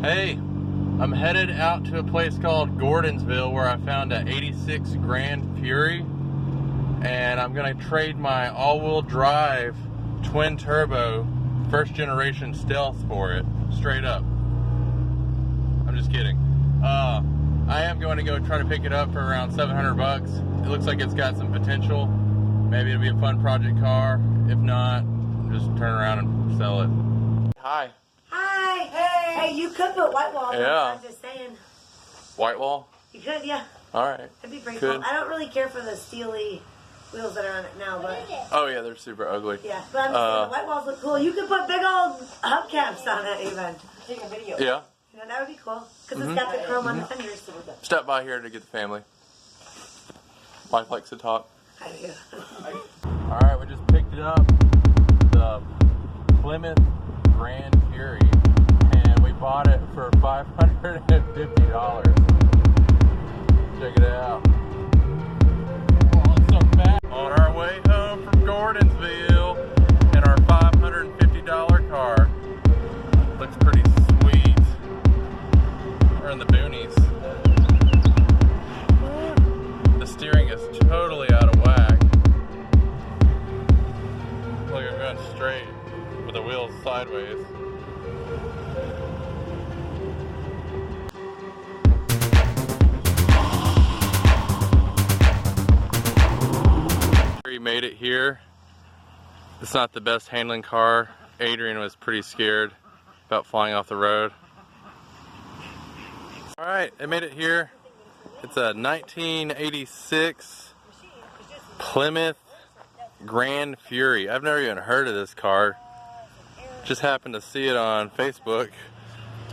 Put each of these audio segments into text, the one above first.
Hey, I'm headed out to a place called Gordonsville where I found a '86 Gran Fury, and I'm gonna trade my all-wheel drive twin turbo first generation Stealth for it, straight up. I'm just kidding. I am going to go try to pick it up for around 700 bucks. It looks like it's got some potential. Maybe it'll be a fun project car. If not, just turn around and sell it. Hi. Hi. Hey, you could put white walls on, I'm just saying. White wall? You could, yeah. Alright. That'd be pretty cool. I don't really care for the steely wheels that are on it now, but... Oh yeah, they're super ugly. Yeah, but I'm just saying, the white walls look cool. You could put big old hubcaps on it even. Take a video. Yeah. You know, that would be cool. Because it's got the chrome on the fenders. Stop by here to get the family. Wife likes to talk. I do. Alright, we just picked it up. The Plymouth Gran Fury. And we bought it for $550. Check it out. Oh, it's so fat. On our way home from Gordonsville in our $550 car. Looks pretty sweet. We're in the boonies. The steering is totally out of whack. Look, I'm going straight with the wheels sideways. We made it here. It's not the best handling car. Adrian was pretty scared about flying off the road. Alright, I made it here. It's a 1986 Plymouth Gran Fury. I've never even heard of this car. Just happened to see it on Facebook.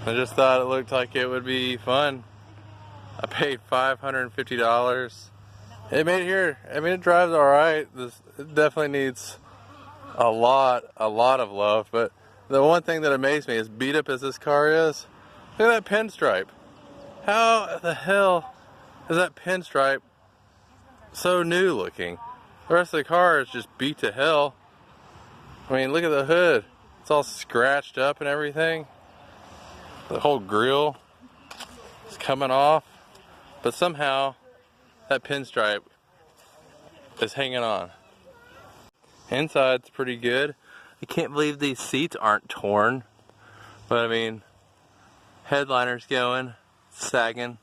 I just thought it looked like it would be fun. I paid $550. It made it here. I mean, it drives alright. It definitely needs a lot of love. But the one thing that amazed me, as beat up as this car is, look at that pinstripe. How the hell is that pinstripe so new looking? The rest of the car is just beat to hell. I mean, look at the hood. It's all scratched up and everything. The whole grille is coming off. But somehow, that pinstripe is hanging on. Inside's pretty good. I can't believe these seats aren't torn. But I mean, headliner's going, sagging.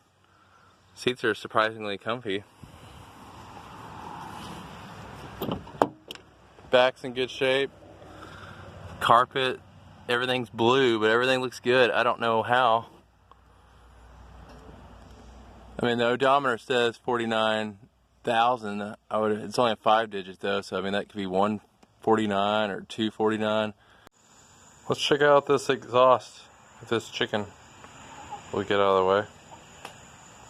Seats are surprisingly comfy. Back's in good shape. Carpet, everything's blue, but everything looks good. I don't know how. I mean, the odometer says 49,000. It's only 5 digits though, so I mean that could be 149 or 249. Let's check out this exhaust with this chicken. We'll get out of the way.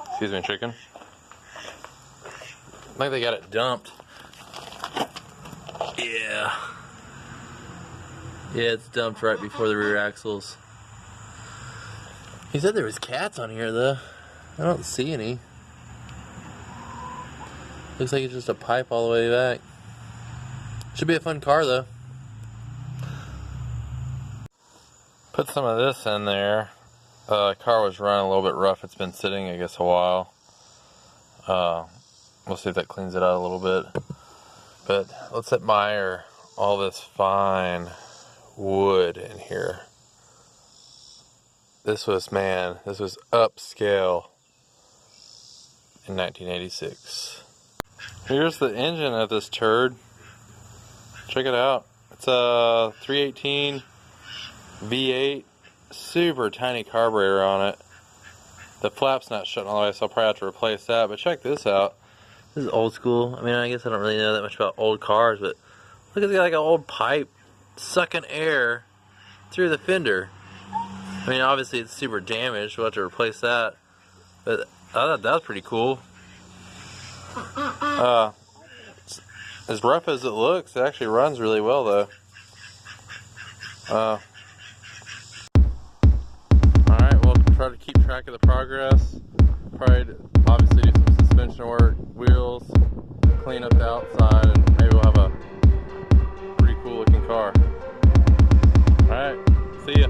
Excuse me, chicken. I think they got it dumped. Yeah. Yeah, it's dumped right before the rear axles. He said there was cats on here though. I don't see any. Looks like it's just a pipe all the way back. Should be a fun car though. Put some of this in there. The car was running a little bit rough. It's been sitting, I guess, a while. We'll see if that cleans it out a little bit. But let's admire all this fine wood in here. This was upscale in 1986. Here's the engine of this turd. Check it out. It's a 318 V8, super tiny carburetor on it. The flap's not shutting all the way, so I'll probably have to replace that. But check this out. This is old school. I mean, I guess I don't really know that much about old cars, but look, it's got like an old pipe sucking air through the fender. I mean, obviously it's super damaged. We'll have to replace that. But I thought that was pretty cool. As rough as it looks, it actually runs really well though. Alright, we'll try to keep track of the progress. Probably obviously do some suspension work, wheels, clean up the outside, and maybe we'll have a pretty cool looking car. Alright, see ya.